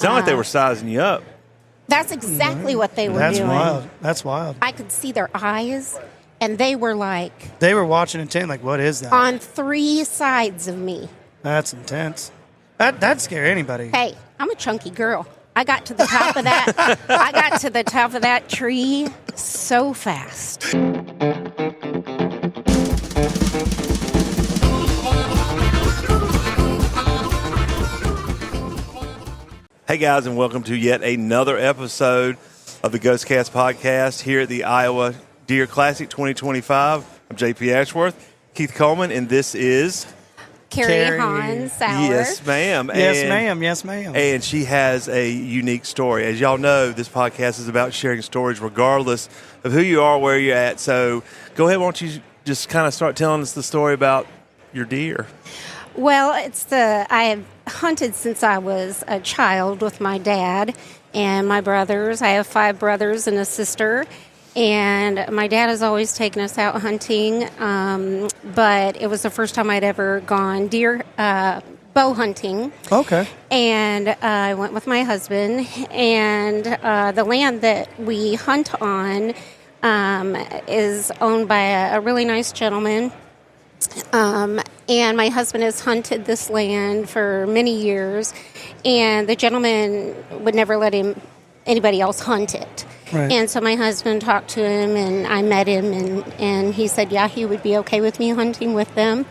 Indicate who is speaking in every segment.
Speaker 1: sounded like they were sizing you up.
Speaker 2: That's exactly what they were doing.
Speaker 3: That's wild.
Speaker 2: I could see their eyes, and they were like...
Speaker 3: They were watching intent, like, what is that?
Speaker 2: On 3 sides of me.
Speaker 3: That's intense. That'd scare anybody.
Speaker 2: Hey, I'm a chunky girl. I got to the top of that. I got to the top of that tree so fast.
Speaker 1: Hey guys, and welcome to yet another episode of the Ghostcast podcast here at the Iowa Deer Classic 2025. I'm JP Ashworth, Keith Coleman, and this is
Speaker 2: Kari Hahn Sauer.
Speaker 1: Yes, ma'am.
Speaker 3: Yes, ma'am.
Speaker 1: And she has a unique story. As y'all know, this podcast is about sharing stories regardless of who you are, where you're at. So go ahead, why don't you just kind of start telling us the story about your deer?
Speaker 2: Well, I have hunted since I was a child with my dad and my brothers. I have 5 brothers and a sister. And my dad has always taken us out hunting, but it was the first time I'd ever gone deer bow hunting.
Speaker 3: Okay.
Speaker 2: And I went with my husband, and the land that we hunt on is owned by a really nice gentleman. And my husband has hunted this land for many years, and the gentleman would never let anybody else hunt it.
Speaker 3: Right.
Speaker 2: And so my husband talked to him, and I met him, and he said, yeah, he would be okay with me hunting with them.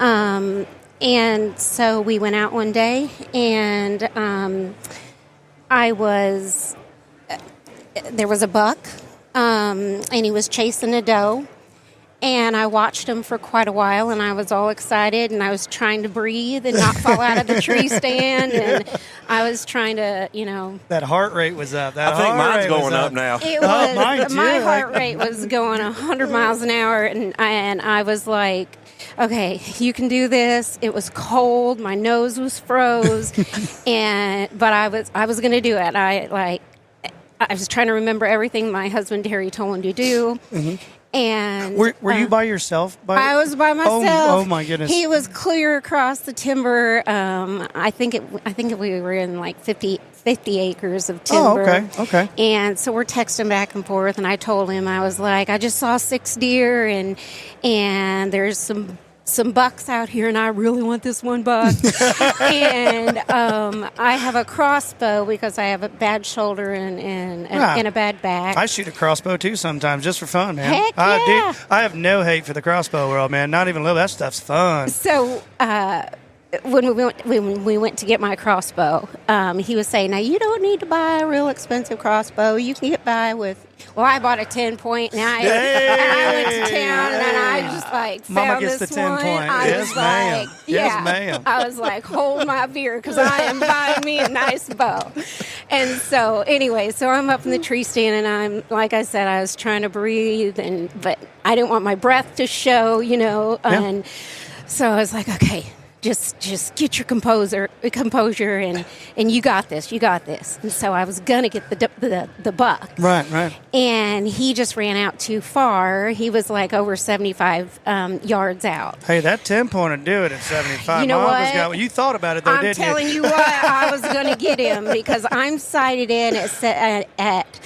Speaker 2: And so we went out one day, and there was a buck, and he was chasing a doe. And I watched him for quite a while, and I was all excited, and I was trying to breathe and not fall out of the tree stand, and I was trying to,
Speaker 3: That heart rate was up.
Speaker 1: I think mine's going up now.
Speaker 2: It was,
Speaker 3: mine too.
Speaker 2: My heart rate was going 100 miles an hour, and I was like, okay, you can do this. It was cold. My nose was froze, but I was going to do it. I was trying to remember everything my husband Terry told me to do. Mm-hmm. And
Speaker 3: were you by yourself?
Speaker 2: I was by myself.
Speaker 3: Oh my goodness!
Speaker 2: He was clear across the timber. I think we were in like 50 acres of timber.
Speaker 3: Oh, okay.
Speaker 2: And so we're texting back and forth, and I told him, I was like, I just saw 6 deer, and there's some bucks out here, and I really want this one buck. And I have a crossbow because I have a bad shoulder and a bad back.
Speaker 3: I shoot a crossbow too sometimes just for fun, man.
Speaker 2: Heck
Speaker 3: I
Speaker 2: yeah.
Speaker 3: do. I have no hate for the crossbow world, man. Not even a little. That stuff's fun.
Speaker 2: So when we went to get my crossbow, he was saying, now you don't need to buy a real expensive crossbow. You can get by with, I bought a 10-point, and I went to town, and then I just found
Speaker 3: Mama gets
Speaker 2: this
Speaker 3: the 10
Speaker 2: one.
Speaker 3: point.
Speaker 2: I
Speaker 3: Yes,
Speaker 2: was
Speaker 3: ma'am.
Speaker 2: like,
Speaker 3: Yes, ma'am.
Speaker 2: I was like, hold my beer, because I am buying me a nice bow. And so anyway, I'm up in the tree stand, and I'm, like I said, I was trying to breathe, but I didn't want my breath to show, and so I was like, okay, just get your composure, and you got this. And so I was gonna get the buck.
Speaker 3: Right.
Speaker 2: And he just ran out too far. He was like over 75 yards out.
Speaker 3: Hey, that 10-point would do it at 75.
Speaker 2: You know what?
Speaker 3: You thought about it though, didn't you?
Speaker 2: I'm telling you what, I was gonna get him because I'm sighted in at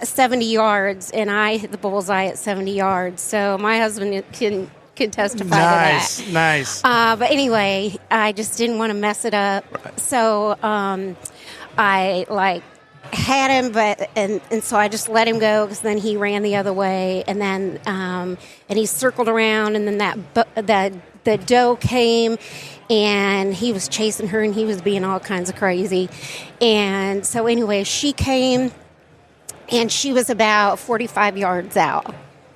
Speaker 2: 70 yards, and I hit the bullseye at 70 yards. So my husband can testify to that.
Speaker 3: Nice.
Speaker 2: But anyway, I just didn't want to mess it up. Right. So I had him, and so I just let him go because then he ran the other way, and then and he circled around, and then the doe came, and he was chasing her, and he was being all kinds of crazy. And so anyway, she came, and she was about 45 yards out.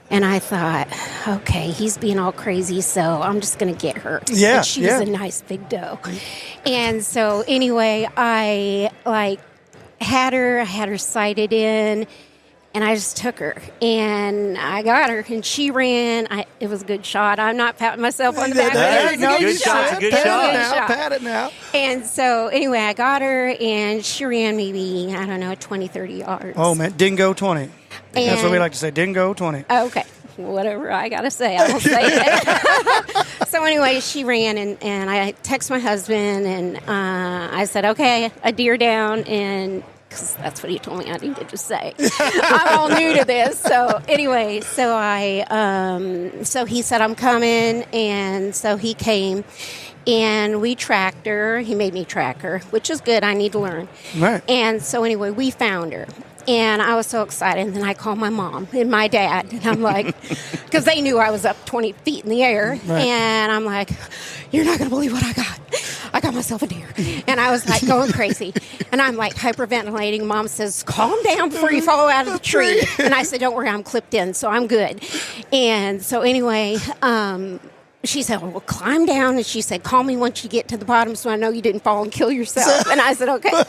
Speaker 2: And I thought, okay, he's being all crazy, so I'm just going to get her.
Speaker 3: Yeah,
Speaker 2: and she was a nice big doe. And so anyway, I had her sighted in, and I just took her, and I got her, and she ran. It was a good shot. I'm not patting myself on the back.
Speaker 1: It was a good shot. It's a good shot.
Speaker 3: Now, pat it now.
Speaker 2: And so anyway, I got her, and she ran maybe, 20, 30 yards.
Speaker 3: Oh, man, didn't go 20. That's what we like to say, didn't go 20.
Speaker 2: Okay, whatever I got to say, I will say it. So anyway, she ran, and I texted my husband, and I said, okay, a deer down, and because that's what he told me I needed to say. I'm all new to this. So anyway, so he said, I'm coming, and so he came, and we tracked her. He made me track her, which is good. I need to learn.
Speaker 3: Right.
Speaker 2: And so anyway, we found her. And I was so excited. And then I called my mom and my dad. And I'm like, because they knew I was up 20 feet in the air.
Speaker 3: Right.
Speaker 2: And I'm like, you're not going to believe what I got. I got myself a deer. And I was like going crazy. And I'm like hyperventilating. Mom says, calm down before you fall out of the tree. And I said, don't worry, I'm clipped in, so I'm good. And so anyway, she said, well, climb down. And she said, call me once you get to the bottom so I know you didn't fall and kill yourself. And I said, okay.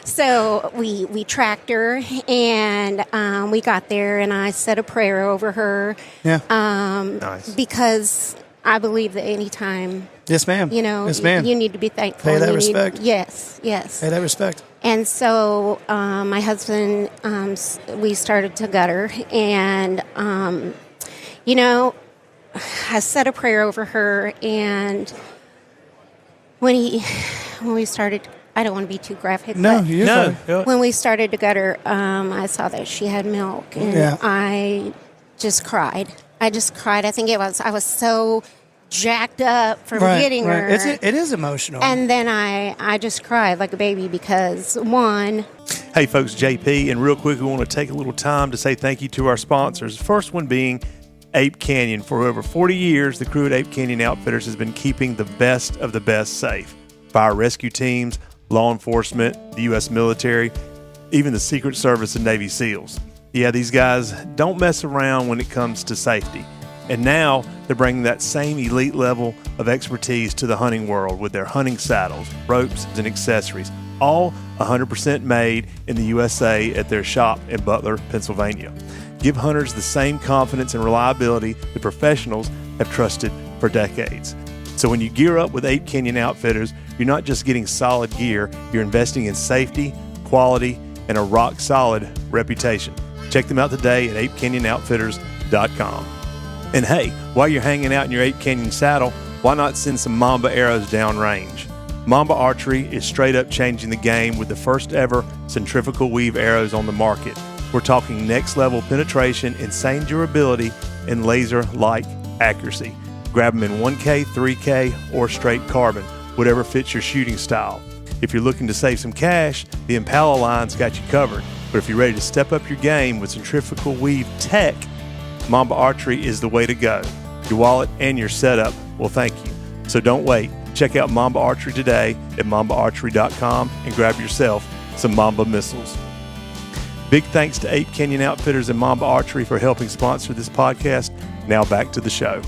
Speaker 2: So we tracked her, and we got there, and I said a prayer over her.
Speaker 3: Yeah.
Speaker 1: Nice.
Speaker 2: Because I believe that anytime,
Speaker 3: Yes, ma'am. Yes, ma'am.
Speaker 2: you need to be thankful.
Speaker 3: Pay that
Speaker 2: and you
Speaker 3: respect.
Speaker 2: Yes.
Speaker 3: Pay that respect.
Speaker 2: And so my husband, we started to gut her, and, I said a prayer over her, and when we started, I don't want to be too graphic,
Speaker 3: No,
Speaker 2: but
Speaker 3: you're fine.
Speaker 2: when we started to gut her, I saw that she had milk, and
Speaker 3: Yeah.
Speaker 2: I just cried. I think I was so jacked up from getting her.
Speaker 3: It is emotional.
Speaker 2: And then I just cried like a baby because, one,
Speaker 1: Hey, folks, JP, and real quick, we want to take a little time to say thank you to our sponsors. The first one being Ape Canyon. For over 40 years, the crew at Ape Canyon Outfitters has been keeping the best of the best safe. Fire rescue teams, law enforcement, the U.S. military, even the Secret Service and Navy SEALs. Yeah, these guys don't mess around when it comes to safety. And now they're bringing that same elite level of expertise to the hunting world with their hunting saddles, ropes, and accessories, all 100% made in the USA at their shop in Butler, Pennsylvania. Give hunters the same confidence and reliability the professionals have trusted for decades. So when you gear up with Ape Canyon Outfitters, you're not just getting solid gear, you're investing in safety, quality, and a rock-solid reputation. Check them out today at apecanyonOutfitters.com. And hey, while you're hanging out in your Ape Canyon saddle, why not send some Mamba arrows downrange? Mamba Archery is straight up changing the game with the first ever centrifugal weave arrows on the market. We're talking next level penetration, insane durability, and laser-like accuracy. Grab them in 1K, 3K, or straight carbon, whatever fits your shooting style. If you're looking to save some cash, the Impala line's got you covered. But if you're ready to step up your game with centrifugal weave tech, Mamba Archery is the way to go. Your wallet and your setup will thank you. So don't wait. Check out Mamba Archery today at mambaarchery.com and grab yourself some Mamba missiles. Big thanks to Ape Canyon Outfitters and Mamba Archery for helping sponsor this podcast. Now back to the show.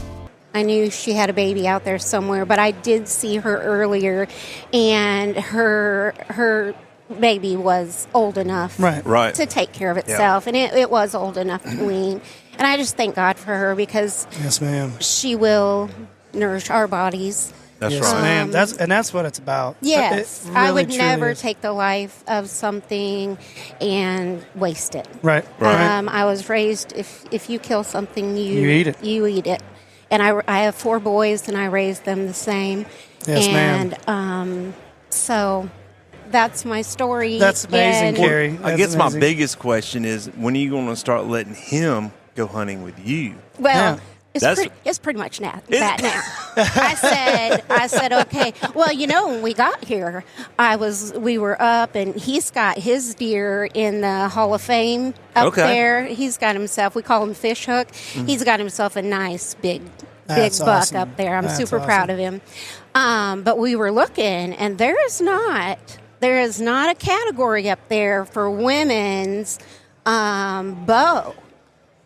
Speaker 2: I knew she had a baby out there somewhere, but I did see her earlier, and her baby was old enough
Speaker 1: Right.
Speaker 2: to take care of itself, and it was old enough to wean. And I just thank God for her because
Speaker 3: Yes, ma'am.
Speaker 2: she will nourish our bodies.
Speaker 1: That's
Speaker 3: Yes,
Speaker 1: right.
Speaker 3: ma'am. That's what it's about.
Speaker 2: Yes,
Speaker 3: It
Speaker 2: I
Speaker 3: really,
Speaker 2: would
Speaker 3: truly
Speaker 2: never
Speaker 3: is.
Speaker 2: take the life of something and waste it.
Speaker 3: Right.
Speaker 2: I was raised, if you kill something,
Speaker 3: You eat it.
Speaker 2: You eat it. And I have 4 boys, and I raised them the same.
Speaker 3: Yes, ma'am.
Speaker 2: And so that's my story.
Speaker 3: That's amazing,
Speaker 2: And
Speaker 3: Kari.
Speaker 1: I
Speaker 3: That's
Speaker 1: guess
Speaker 3: amazing.
Speaker 1: my biggest question is, when are you going to start letting him go hunting with you?
Speaker 2: Well,
Speaker 1: That's-
Speaker 2: it's pretty much that now. I said, okay. Well, when we got here, we were up, and he's got his deer in the Hall of Fame up
Speaker 1: Okay.
Speaker 2: there. He's got himself, we call him Fish Hook. He's got himself a nice big
Speaker 3: That's
Speaker 2: buck
Speaker 3: awesome.
Speaker 2: up there. I'm
Speaker 3: That's
Speaker 2: super
Speaker 3: awesome.
Speaker 2: proud of him. But we were looking, and there is not a category up there for women's bow.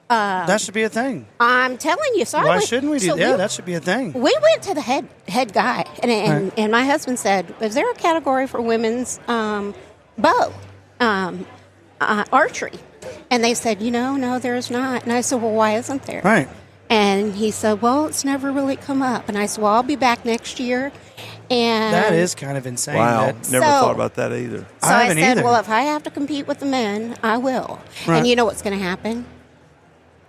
Speaker 3: That should be a thing.
Speaker 2: I'm telling you. So
Speaker 3: Why shouldn't we do that? That should be a thing.
Speaker 2: We went to the head guy, and my husband said, "Is there a category for women's bow archery?" And they said, "No, there's not." And I said, "Well, why isn't there?"
Speaker 3: Right.
Speaker 2: And he said, "Well, it's never really come up." And I said, "Well, I'll be back next year." And
Speaker 3: That is kind of insane.
Speaker 1: Wow.
Speaker 3: that-
Speaker 1: Never
Speaker 2: So-
Speaker 1: thought about that either.
Speaker 2: So
Speaker 3: I
Speaker 2: I
Speaker 3: haven't
Speaker 2: said,
Speaker 3: either.
Speaker 2: "Well, if I have to compete with the men, I will."
Speaker 3: Right.
Speaker 2: And you know what's going to happen?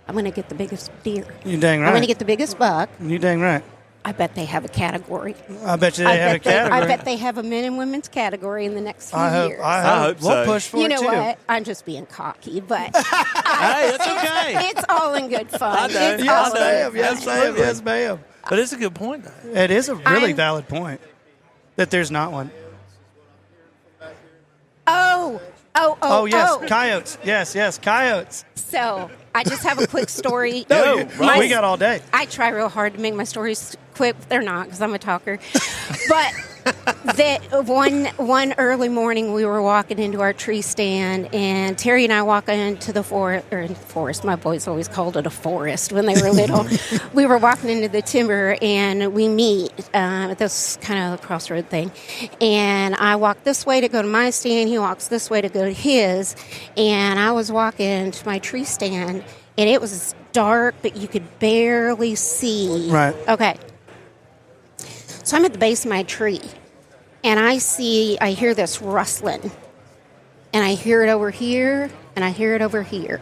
Speaker 2: I'm going to get the biggest deer.
Speaker 3: You're dang right.
Speaker 2: I'm going to get the biggest buck.
Speaker 3: You're dang right.
Speaker 2: I bet they have a category.
Speaker 3: I bet you they have a category.
Speaker 2: I bet they have a men and women's category in the next few years.
Speaker 3: I hope
Speaker 1: so.
Speaker 3: We'll push for
Speaker 2: You
Speaker 3: it,
Speaker 2: know
Speaker 3: too.
Speaker 2: what? I'm just being cocky, but
Speaker 1: Hey, that's okay.
Speaker 2: it's all in good fun.
Speaker 1: I know.
Speaker 2: It's
Speaker 3: Yes,
Speaker 2: all in
Speaker 3: ma'am.
Speaker 2: good
Speaker 3: Yes,
Speaker 2: fun.
Speaker 3: ma'am. Yes, ma'am.
Speaker 1: But it's a good point, though.
Speaker 3: It is a really
Speaker 2: I'm-
Speaker 3: valid point that there's not one.
Speaker 2: Oh,
Speaker 3: yes, coyotes. Yes, coyotes.
Speaker 2: So I just have a quick story.
Speaker 1: No,
Speaker 2: My-
Speaker 3: we got all day.
Speaker 2: I try real hard to make my stories quick. But they're not because I'm a talker. But that one early morning, we were walking into our tree stand, and Terry and I walk into the forest. My boys always called it a forest when they were little. We were walking into the timber, and we meet at this kind of crossroad thing. And I walk this way to go to my stand. He walks this way to go to his. And I was walking to my tree stand, and it was dark, but you could barely see.
Speaker 3: Right.
Speaker 2: Okay. So I'm at the base of my tree, and I hear this rustling, and I hear it over here, and I hear it over here,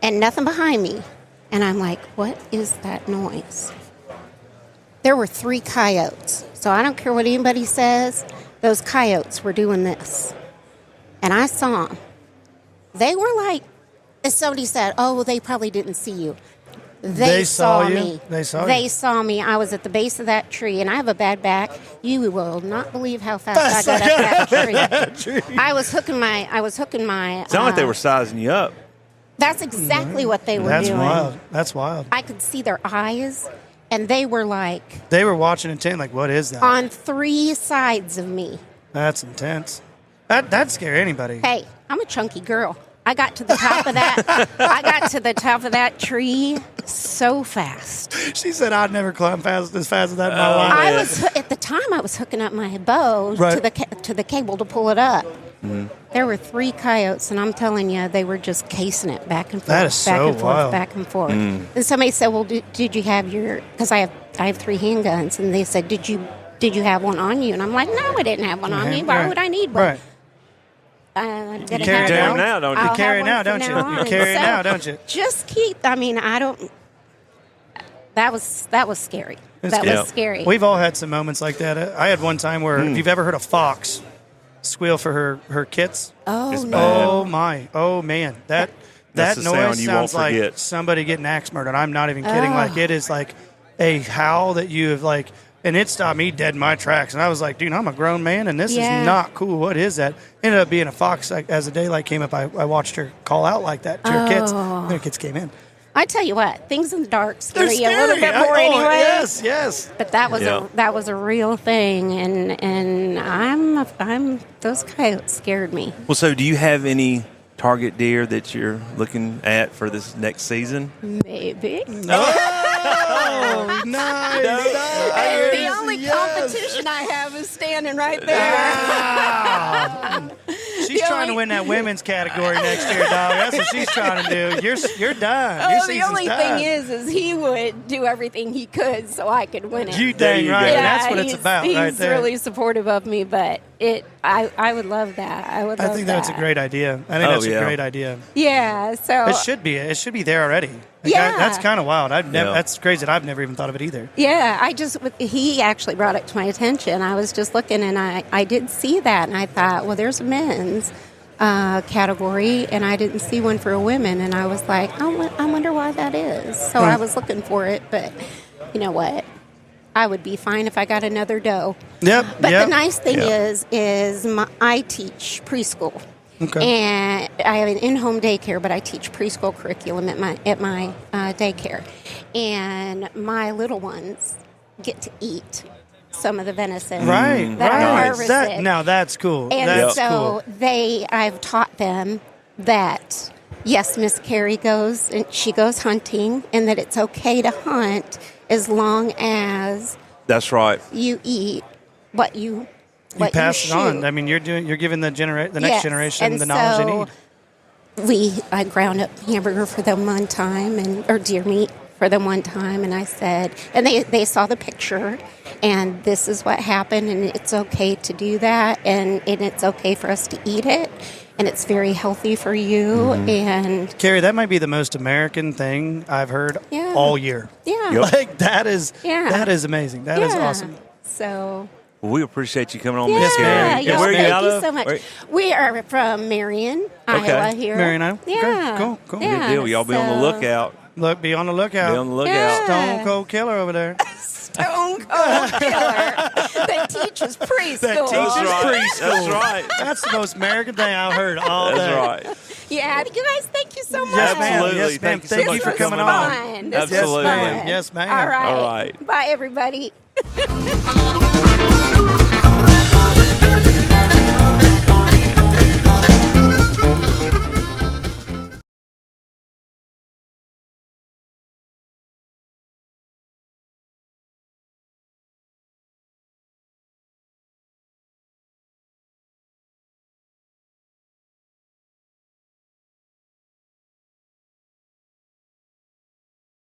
Speaker 2: and nothing behind me. And I'm like, what is that noise? There were 3 coyotes. So I don't care what anybody says, those coyotes were doing this. And I saw them. They were like, as somebody said, oh, well, they probably didn't see you. They saw
Speaker 3: you?
Speaker 2: me.
Speaker 3: They saw you?
Speaker 2: They saw me. I was at the base of that tree, and I have a bad back. You will not believe how fast I got up that tree. I was hooking my.
Speaker 1: Sound like they were sizing you up.
Speaker 2: That's exactly what they were
Speaker 3: That's
Speaker 2: doing.
Speaker 3: wild. That's wild.
Speaker 2: I could see their eyes, and they were like
Speaker 3: They were watching intent, like, what is that?
Speaker 2: on 3 sides of me.
Speaker 3: That's intense. That'd scare anybody.
Speaker 2: Hey, I'm a chunky girl. I got to the top of that. I got to the top of that tree so fast.
Speaker 3: She said, I'd never climb as fast as that in my life.
Speaker 2: I was at the time. I was hooking up my bow
Speaker 3: Right.
Speaker 2: to the cable to pull it up. There were 3 coyotes, and I'm telling you, they were just casing it back and forth,
Speaker 3: That is
Speaker 2: back
Speaker 3: so
Speaker 2: and forth,
Speaker 3: wild.
Speaker 2: back and forth. And somebody said, "Well, did you have your?" Because I have 3 handguns, and they said, "Did you have one on you?" And I'm like, "No, I didn't have one on me. Why
Speaker 3: Right.
Speaker 2: would I need one?"
Speaker 3: Right.
Speaker 2: I'm gonna
Speaker 3: carry
Speaker 2: have
Speaker 3: it
Speaker 2: one.
Speaker 3: down
Speaker 1: now, don't you?
Speaker 2: I'll
Speaker 3: You carry
Speaker 2: have
Speaker 3: it now,
Speaker 2: one
Speaker 3: don't
Speaker 2: from
Speaker 3: you?
Speaker 2: now
Speaker 3: You
Speaker 2: on.
Speaker 3: carry it
Speaker 2: So,
Speaker 3: now, don't you?
Speaker 2: Just keep. I mean, I don't. That was scary. That
Speaker 1: scary.
Speaker 2: was scary.
Speaker 3: We've all had some moments like that. I had one time where, if you've ever heard a fox squeal for her kits,
Speaker 2: Oh
Speaker 1: It's
Speaker 2: no!
Speaker 1: bad.
Speaker 3: oh my, oh man, that
Speaker 1: That's the sound
Speaker 3: noise
Speaker 1: you won't
Speaker 3: sounds like
Speaker 1: forget.
Speaker 3: somebody getting axe murdered. I'm not even kidding.
Speaker 2: Oh.
Speaker 3: Like, it is like a howl that you have like, and it stopped me dead in my tracks. And I was like, dude, I'm a grown man, and this
Speaker 2: Yeah.
Speaker 3: is not cool. What is that? Ended up being a fox. Like, as the daylight came up, I watched her call out like that to her kids.
Speaker 2: Oh.
Speaker 3: Her kids came in.
Speaker 2: I tell you what, things in the dark
Speaker 3: They're
Speaker 2: scare you a
Speaker 3: scary.
Speaker 2: little bit more anyway.
Speaker 3: Yes.
Speaker 2: But that was
Speaker 1: Yeah.
Speaker 2: that was a real thing, and I'm those coyotes scared me.
Speaker 1: Well, so do you have any target deer that you're looking at for this next season?
Speaker 2: Maybe.
Speaker 3: Oh, nice.
Speaker 2: The only competition I have is standing right there.
Speaker 3: Wow. She's
Speaker 2: The
Speaker 3: trying to
Speaker 2: only-
Speaker 3: win that women's category next year, dog. That's what she's trying to do. You're done. Your
Speaker 2: Oh, the
Speaker 3: season's
Speaker 2: only
Speaker 3: done.
Speaker 2: thing is he would do everything he could so I could win it.
Speaker 3: You
Speaker 1: There
Speaker 3: dang
Speaker 1: you
Speaker 3: right.
Speaker 1: go.
Speaker 3: And that's what it's
Speaker 2: he's-
Speaker 3: about
Speaker 2: he's
Speaker 3: right there.
Speaker 2: really supportive of me, but I would love that. I would.
Speaker 3: I
Speaker 2: love
Speaker 3: think
Speaker 2: that.
Speaker 3: that's a great idea. I think
Speaker 1: Oh,
Speaker 3: that's
Speaker 1: yeah.
Speaker 3: a great idea.
Speaker 2: Yeah. So
Speaker 3: It should be. It should be there already. Like,
Speaker 2: Yeah.
Speaker 3: that's kind of wild. I've never.
Speaker 1: Yeah.
Speaker 3: That's crazy. I've never even thought of it either.
Speaker 2: yeah, he actually brought it to my attention. I was just looking, and I did see that, and I thought, well, there's a men's category, and I didn't see one for a women, and I was like, I wonder why that is. So I was looking for it, but you know what? I would be fine if I got another doe.
Speaker 3: Yep.
Speaker 2: But
Speaker 3: yep.
Speaker 2: the nice thing
Speaker 1: Yeah.
Speaker 2: is I teach preschool.
Speaker 3: Okay.
Speaker 2: And I have an in-home daycare, but I teach preschool curriculum at my daycare. And my little ones get to eat some of the venison
Speaker 3: Right.
Speaker 2: that I
Speaker 3: right.
Speaker 2: harvested.
Speaker 3: Now that's cool.
Speaker 2: And
Speaker 3: that's
Speaker 2: so
Speaker 3: cool.
Speaker 2: I've taught them that, yes, Miss Kari goes and she goes hunting, and that it's okay to hunt as long as
Speaker 1: That's right.
Speaker 2: you eat what you
Speaker 3: You pass it on.
Speaker 2: shoot.
Speaker 3: I mean, you're giving the next
Speaker 2: Yes,
Speaker 3: generation
Speaker 2: and
Speaker 3: the knowledge they need.
Speaker 2: I ground up hamburger for them one time, or deer meat for them one time, and I said, and they saw the picture, and this is what happened, and it's okay to do that, and it's okay for us to eat it, and it's very healthy for you,
Speaker 3: Mm-hmm.
Speaker 2: and
Speaker 3: Carrie, that might be the most American thing I've heard
Speaker 2: Yeah.
Speaker 3: all year.
Speaker 2: Yeah.
Speaker 1: Yep.
Speaker 3: Like that is
Speaker 2: Yeah.
Speaker 3: amazing. That is awesome.
Speaker 2: So.
Speaker 1: Well, we appreciate you coming on,
Speaker 2: Yeah,
Speaker 1: Miss Kari.
Speaker 3: ma'am.
Speaker 1: And
Speaker 2: yes,
Speaker 1: where are you
Speaker 2: thank
Speaker 1: out
Speaker 2: you
Speaker 1: of?
Speaker 2: so much.
Speaker 1: Where-
Speaker 2: We are from Marion,
Speaker 1: Okay.
Speaker 2: Iowa here.
Speaker 3: Marion, Iowa? Okay,
Speaker 2: Yeah.
Speaker 3: cool, cool.
Speaker 2: Yeah,
Speaker 1: Good deal. Y'all be on the
Speaker 2: so-
Speaker 1: lookout.
Speaker 3: Look, be on the lookout.
Speaker 1: Be on the lookout.
Speaker 2: Yeah.
Speaker 3: Stone Cold Killer over there.
Speaker 2: Stone Cold Killer that teaches preschool.
Speaker 3: That teaches
Speaker 1: That's right.
Speaker 3: preschool.
Speaker 1: That's right.
Speaker 3: That's the most American thing I've heard all day.
Speaker 1: That's right.
Speaker 2: Yeah, you guys, thank you so much.
Speaker 3: Yes, ma'am.
Speaker 1: Absolutely.
Speaker 3: Yes, ma'am.
Speaker 1: Thank you so
Speaker 3: Thank
Speaker 1: much
Speaker 3: you
Speaker 1: for
Speaker 3: for coming
Speaker 1: coming
Speaker 3: on.
Speaker 2: Fun. This was
Speaker 1: Absolutely.
Speaker 2: fun.
Speaker 3: Yes, ma'am.
Speaker 2: All right.
Speaker 1: All right.
Speaker 2: Bye, everybody.